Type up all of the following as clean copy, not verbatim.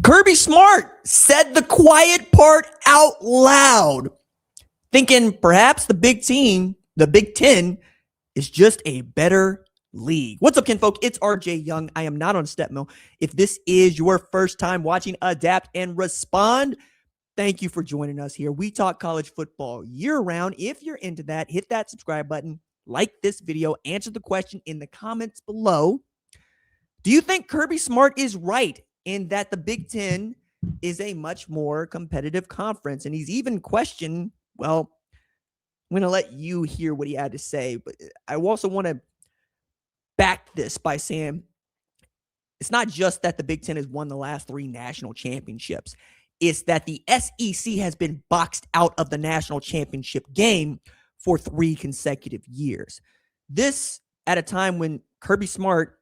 Kirby Smart said the quiet part out loud, thinking perhaps the Big Ten, is just a better league. What's up, kinfolk? It's RJ Young. I am not on Step Mill. If this is your first time watching Adapt and Respond, thank you for joining us here. We talk college football year-round. If you're into that, hit that subscribe button, like this video, answer the question in the comments below. Do you think Kirby Smart is right in that the Big Ten is a much more competitive conference? And he's even questioned, well, I'm going to let you hear what he had to say, but I also want to back this by saying it's not just that the Big Ten has won the last 3 national championships. It's that the SEC has been boxed out of the national championship game for 3 consecutive years. This at a time when Kirby Smart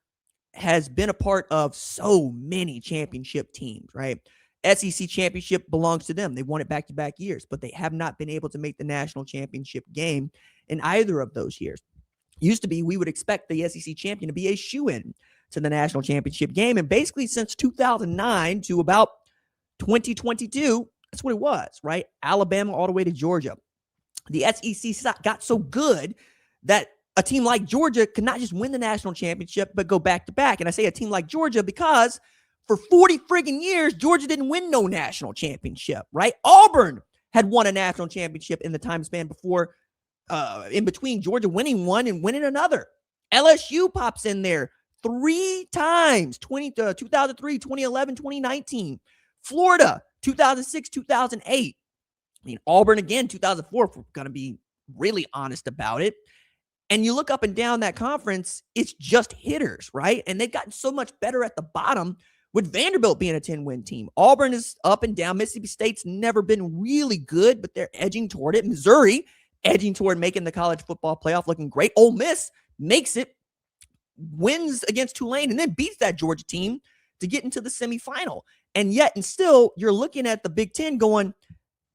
has been a part of so many championship teams, right? SEC championship belongs to them. They won it back-to-back years, but they have not been able to make the national championship game in either of those years. Used to be, we would expect the SEC champion to be a shoo-in to the national championship game, and basically since 2009 to about 2022, that's what it was, right? Alabama all the way to Georgia. The SEC got so good that a team like Georgia could not just win the national championship, but go back-to-back. And I say a team like Georgia because for 40 friggin' years, Georgia didn't win no national championship, right? Auburn had won a national championship in the time span before, in between Georgia winning one and winning another. LSU pops in there 3 times, 2003, 2011, 2019. Florida, 2006, 2008. I mean, Auburn again, 2004, if we're going to be really honest about it. And you look up and down that conference, it's just hitters, right? And they've gotten so much better at the bottom with Vanderbilt being a 10-win team. Auburn is up and down. Mississippi State's never been really good, but they're edging toward it. Missouri edging toward making the college football playoff, looking great. Ole Miss makes it, wins against Tulane, and then beats that Georgia team to get into the semifinal. And yet, and still, you're looking at the Big Ten going,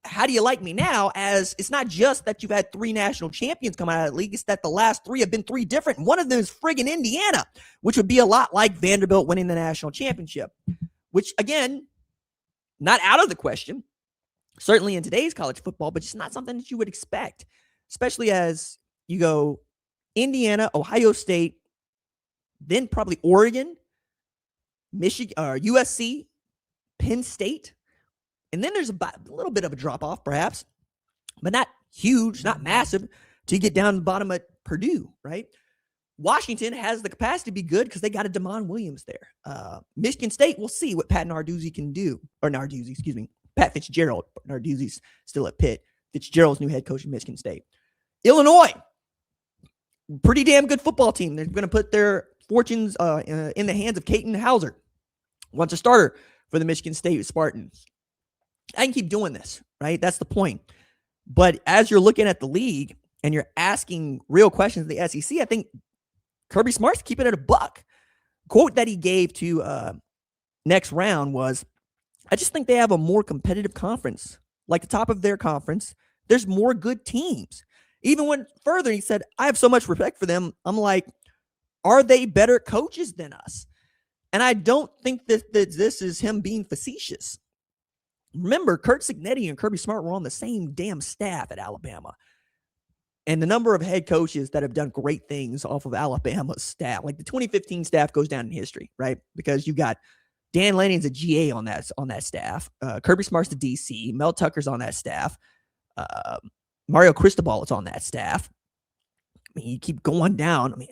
how do you like me now? As it's not just that you've had 3 national champions come out of the league, it's that the last 3 have been 3 different. One of them is friggin' Indiana, which would be a lot like Vanderbilt winning the national championship, which, again, not out of the question, certainly in today's college football, but it's not something that you would expect, especially as you go Indiana, Ohio State, then probably Oregon, Michigan, USC, Penn State. And then there's a little bit of a drop-off, perhaps, but not huge, not massive, till you get down to the bottom at Purdue, right? Washington has the capacity to be good because they got a Damon Williams there. Michigan State, we'll see what Pat Narduzzi can do. Or Narduzzi, excuse me. Pat Fitzgerald. Narduzzi's still at Pitt. Fitzgerald's new head coach of Michigan State. Illinois, pretty damn good football team. They're going to put their fortunes in the hands of Caton Hauser, once a starter for the Michigan State Spartans. I can keep doing this, right? That's the point. But as you're looking at the league and you're asking real questions of the SEC, I think Kirby Smart's keeping it a buck. Quote that he gave to Next Round was, I just think they have a more competitive conference. Like the top of their conference, there's more good teams. Even went further, he said, I have so much respect for them. I'm like, are they better coaches than us? And I don't think that this is him being facetious. Remember, Curt Cignetti and Kirby Smart were on the same damn staff at Alabama. And the number of head coaches that have done great things off of Alabama's staff, like the 2015 staff goes down in history, right? Because you got Dan Lanning's a GA on that staff. Kirby Smart's the DC. Mel Tucker's on that staff. Mario Cristobal is on that staff. I mean, you keep going down. I mean,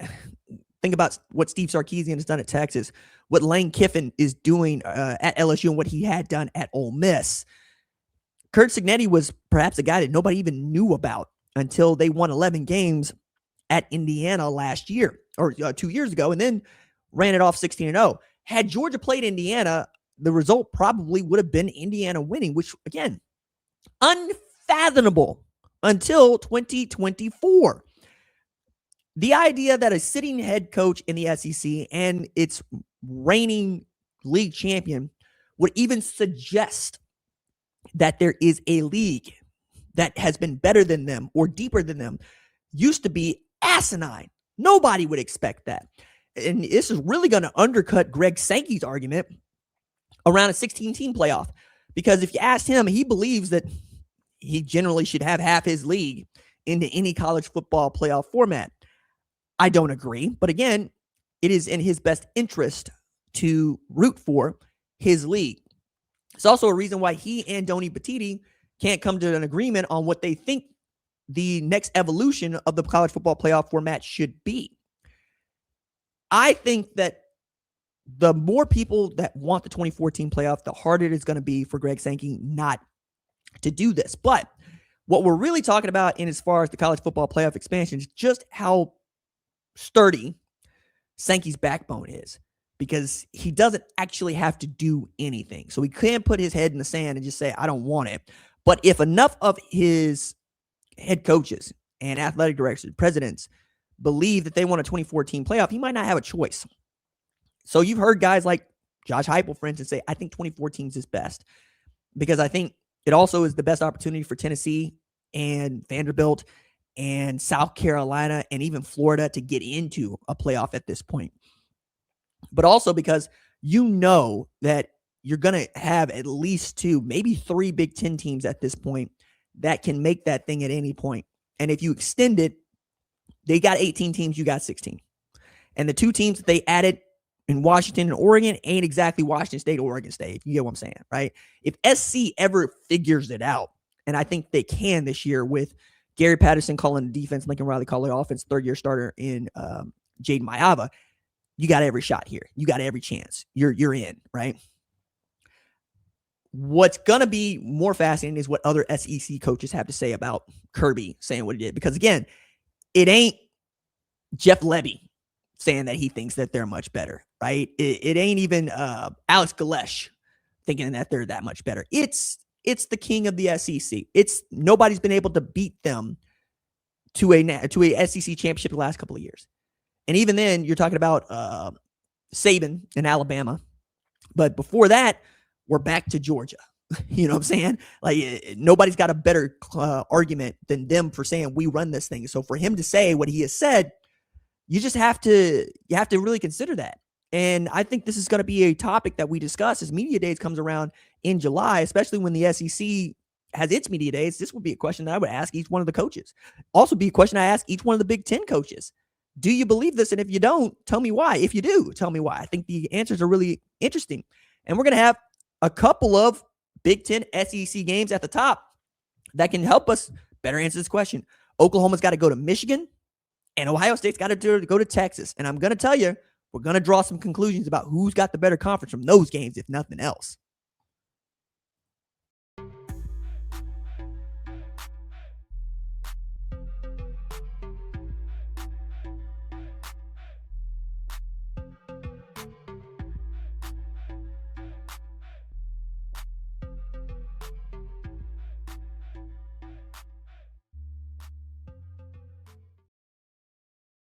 think about what Steve Sarkisian has done at Texas, what Lane Kiffin is doing at LSU, and what he had done at Ole Miss. Curt Cignetti was perhaps a guy that nobody even knew about until they won 11 games at Indiana last year, or 2 years ago, and then ran it off 16-0. Had Georgia played Indiana, the result probably would have been Indiana winning, which, again, unfathomable until 2024. The idea that a sitting head coach in the SEC and its reigning league champion would even suggest that there is a league that has been better than them or deeper than them used to be asinine. Nobody would expect that. And this is really going to undercut Greg Sankey's argument around a 16-team playoff. Because if you asked him, he believes that he generally should have half his league into any college football playoff format. I don't agree. But again, it is in his best interest to root for his league. It's also a reason why he and Donny Batiti can't come to an agreement on what they think the next evolution of the college football playoff format should be. I think that the more people that want the 2014 playoff, the harder it is going to be for Greg Sankey not to do this. But what we're really talking about in as far as the college football playoff expansion is just how sturdy Sankey's backbone is, because he doesn't actually have to do anything. So he can't put his head in the sand and just say, I don't want it. But if enough of his head coaches and athletic directors, presidents believe that they want a 2014 playoff, he might not have a choice. So you've heard guys like Josh Heupel, for instance, say, I think 2014 is his best, because I think it also is the best opportunity for Tennessee and Vanderbilt and South Carolina and even Florida to get into a playoff at this point. But also because you know that you're going to have at least 2, maybe 3 Big Ten teams at this point that can make that thing at any point. And if you extend it, they got 18 teams, you got 16. And the 2 teams that they added in Washington and Oregon ain't exactly Washington State or Oregon State, if you get what I'm saying, right? If SC ever figures it out, and I think they can this year with Gary Patterson calling the defense, Lincoln Riley calling the offense, third-year starter in Jaden Maiava, you got every shot here. You got every chance. You're in, right? What's going to be more fascinating is what other SEC coaches have to say about Kirby saying what he did. Because, again, it ain't Jeff Lebby saying that he thinks that they're much better, right? It ain't even Alex Galesh thinking that they're that much better. It's the king of the SEC. Nobody's been able to beat them to a SEC championship the last couple of years. And even then, you're talking about Saban in Alabama. But before that, we're back to Georgia. You know what I'm saying? Like, nobody's got a better argument than them for saying we run this thing. So for him to say what he has said, you have to really consider that. And I think this is going to be a topic that we discuss as Media Days comes around in July, especially when the SEC has its Media Days. This would be a question that I would ask each one of the coaches. Also be a question I ask each one of the Big Ten coaches. Do you believe this? And if you don't, tell me why. If you do, tell me why. I think the answers are really interesting. And we're going to have a couple of Big Ten SEC games at the top that can help us better answer this question. Oklahoma's got to go to Michigan, and Ohio State's got to go to Texas. And I'm going to tell you, we're going to draw some conclusions about who's got the better conference from those games, if nothing else.